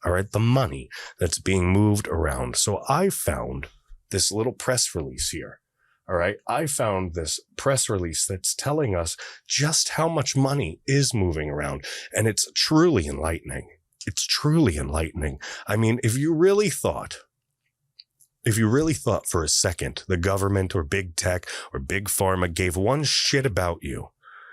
All right, the money that's being moved around. So I found this little press release here. All right, I found this press release that's telling us just how much money is moving around. And it's truly enlightening. It's truly enlightening. I mean, if you really thought for a second the government or big tech or big pharma gave one shit about you,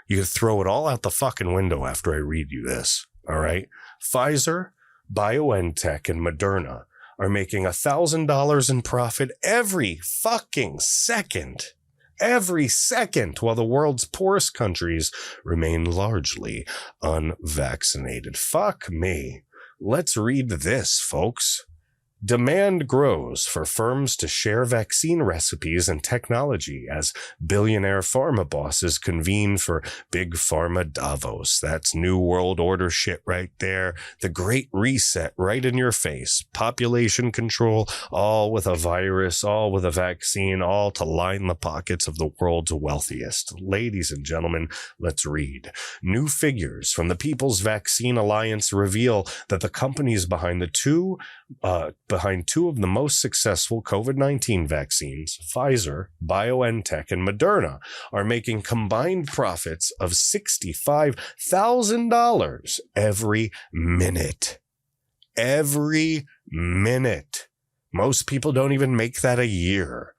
you could throw it all out the fucking window after I read you this. All right, Pfizer, BioNTech, and Moderna are making $1,000 in profit every fucking second. Every second, while the world's poorest countries remain largely unvaccinated. Fuck me. Let's read this, folks. Demand grows for firms to share vaccine recipes and technology as billionaire pharma bosses convene for Big Pharma Davos. That's New World Order shit right there. The Great Reset right in your face. Population control, all with a virus, all with a vaccine, all to line the pockets of the world's wealthiest. Ladies and gentlemen, let's read. New figures from the People's Vaccine Alliance reveal that the companies behind two of the most successful COVID-19 vaccines, Pfizer, BioNTech, and Moderna, are making combined profits of $65,000 every minute. Every minute. Most people don't even make that a year.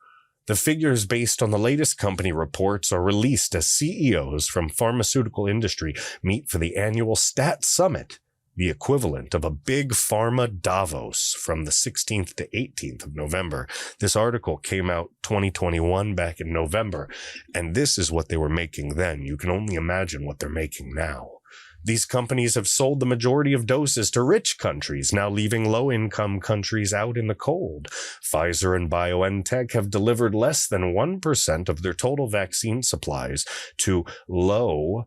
The figures based on the latest company reports are released as CEOs from pharmaceutical industry meet for the annual Stat Summit, the equivalent of a big pharma Davos from the 16th to 18th of November. This article came out 2021 back in November, and this is what they were making then. You can only imagine what they're making now. These companies have sold the majority of doses to rich countries, now leaving low-income countries out in the cold. Pfizer and BioNTech have delivered less than 1% of their total vaccine supplies to low-income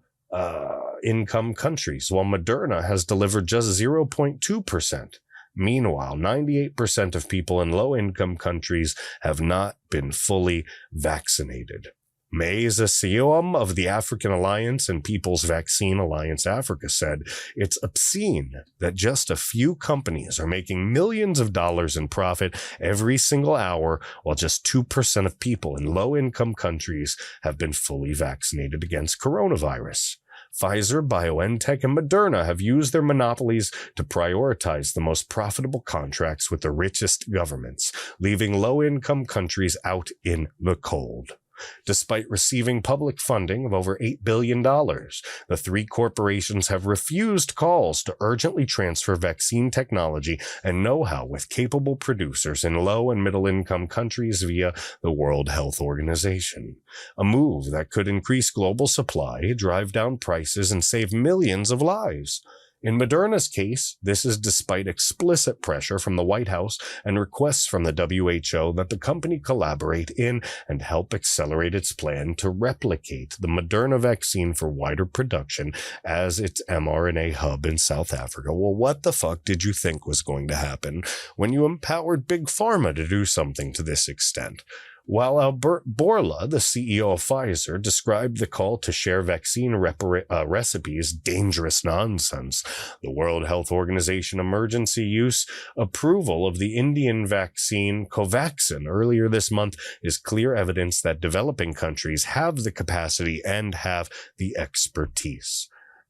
countries, while Moderna has delivered just 0.2%. Meanwhile, 98% of people in low-income countries have not been fully vaccinated. Meza Siom of the African Alliance and People's Vaccine Alliance Africa said, "It's obscene that just a few companies are making millions of dollars in profit every single hour, while just 2% of people in low-income countries have been fully vaccinated against coronavirus." Pfizer, BioNTech, and Moderna have used their monopolies to prioritize the most profitable contracts with the richest governments, leaving low-income countries out in the cold. Despite receiving public funding of over $8 billion, the three corporations have refused calls to urgently transfer vaccine technology and know-how with capable producers in low and middle-income countries via the World Health Organization. A move that could increase global supply, drive down prices, and save millions of lives. In Moderna's case, this is despite explicit pressure from the White House and requests from the WHO that the company collaborate in and help accelerate its plan to replicate the Moderna vaccine for wider production as its mRNA hub in South Africa. Well, what the fuck did you think was going to happen when you empowered Big Pharma to do something to this extent? While Albert Bourla, the CEO of Pfizer, described the call to share vaccine recipes dangerous nonsense, the World Health Organization emergency use approval of the Indian vaccine Covaxin earlier this month is clear evidence that developing countries have the capacity and have the expertise.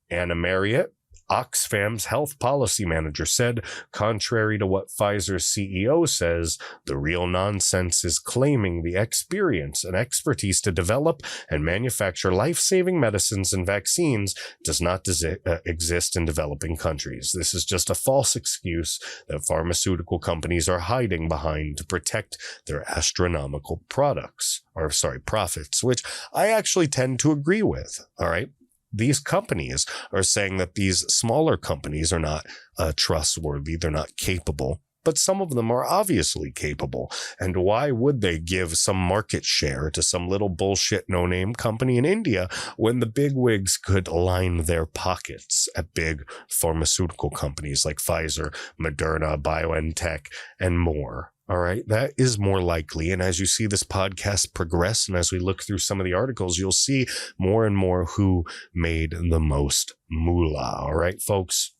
Anna Marriott, Oxfam's health policy manager, said, contrary to what Pfizer's CEO says, the real nonsense is claiming the experience and expertise to develop and manufacture life-saving medicines and vaccines does not exist in developing countries. This is just a false excuse that pharmaceutical companies are hiding behind to protect their astronomical profits, which I actually tend to agree with, all right? These companies are saying that these smaller companies are not trustworthy, they're not capable, but some of them are obviously capable. And why would they give some market share to some little bullshit no-name company in India when the bigwigs could line their pockets at big pharmaceutical companies like Pfizer, Moderna, BioNTech, and more? All right, that is more likely. And as you see this podcast progress, and as we look through some of the articles, you'll see more and more who made the most moolah. All right, folks.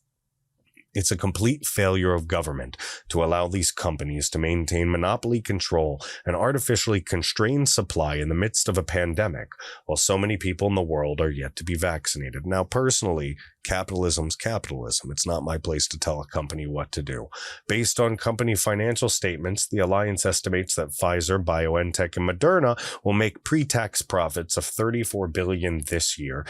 It's a complete failure of government to allow these companies to maintain monopoly control and artificially constrain supply in the midst of a pandemic, while so many people in the world are yet to be vaccinated. Now, personally, capitalism's capitalism. It's not my place to tell a company what to do. Based on company financial statements, the alliance estimates that Pfizer, BioNTech, and Moderna will make pre-tax profits of $34 billion this year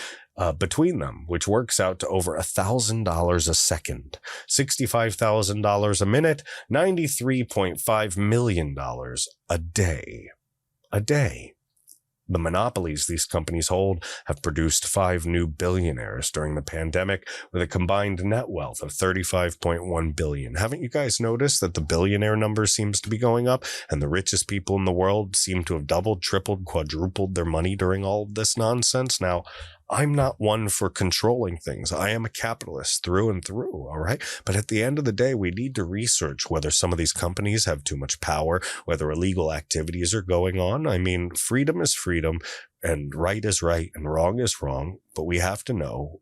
between them, which works out to over $1,000 a second, $65,000 a minute, $93.5 million a day. A day. The monopolies these companies hold have produced 5 new billionaires during the pandemic with a combined net wealth of $35.1 billion. Haven't you guys noticed that the billionaire number seems to be going up and the richest people in the world seem to have doubled, tripled, quadrupled their money during all of this nonsense? Now, I'm not one for controlling things. I am a capitalist through and through, all right? But at the end of the day, we need to research whether some of these companies have too much power, whether illegal activities are going on. I mean, freedom is freedom, and right is right, and wrong is wrong. But we have to know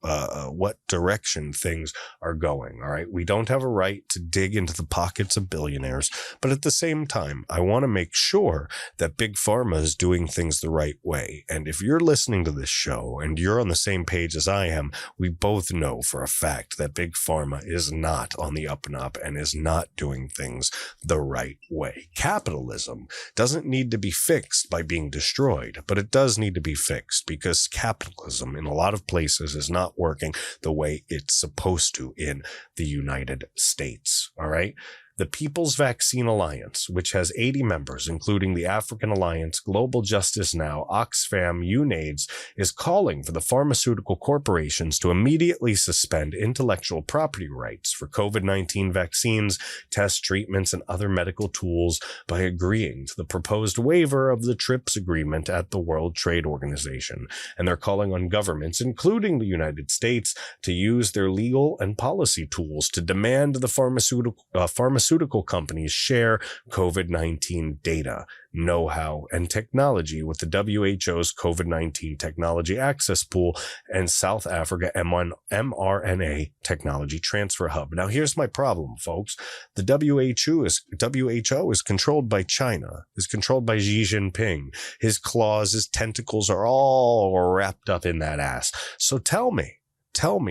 what direction things are going, all right? We don't have a right to dig into the pockets of billionaires. But at the same time, I want to make sure that Big Pharma is doing things the right way. And if you're listening to this show and you're on the same page as I am, we both know for a fact that Big Pharma is not on the up and up and is not doing things the right way. Capitalism doesn't need to be fixed by being destroyed, but it does need to be fixed because capitalism in a lot of places is not working the way it's supposed to in the United States. All right. The People's Vaccine Alliance, which has 80 members, including the African Alliance, Global Justice Now, Oxfam, UNAIDS, is calling for the pharmaceutical corporations to immediately suspend intellectual property rights for COVID-19 vaccines, test treatments, and other medical tools by agreeing to the proposed waiver of the TRIPS agreement at the World Trade Organization. And they're calling on governments, including the United States, to use their legal and policy tools to demand the pharmaceutical companies share COVID-19 data, know-how, and technology with the WHO's COVID-19 Technology Access Pool and South Africa mRNA Technology Transfer Hub. Now, here's my problem, folks. The WHO is controlled by China, is controlled by Xi Jinping. His claws, his tentacles are all wrapped up in that ass. So tell me,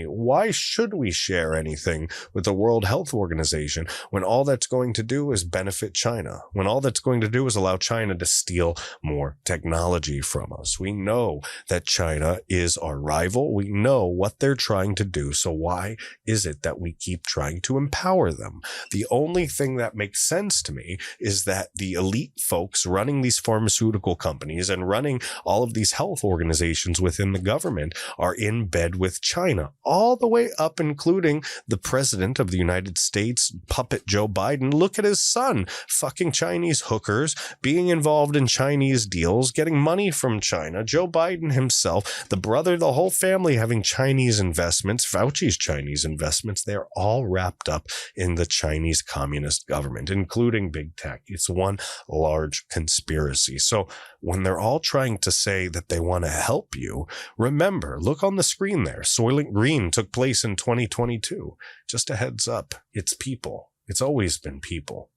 why should we share anything with the World Health Organization when all that's going to do is benefit China, when all that's going to do is allow China to steal more technology from us? We know that China is our rival. We know what they're trying to do. So why is it that we keep trying to empower them? The only thing that makes sense to me is that the elite folks running these pharmaceutical companies and running all of these health organizations within the government are in bed with China, all the way up, including the president of the United States, puppet Joe Biden. Look at his son, fucking Chinese hookers, being involved in Chinese deals, getting money from China. Joe Biden himself, the brother, the whole family having Chinese investments, Fauci's Chinese investments. They're all wrapped up in the Chinese communist government, including big tech. It's one large conspiracy. So when they're all trying to say that they want to help you, remember, look on the screen there. Soylent Green took place in 2022. Just a heads up, it's people. It's always been people.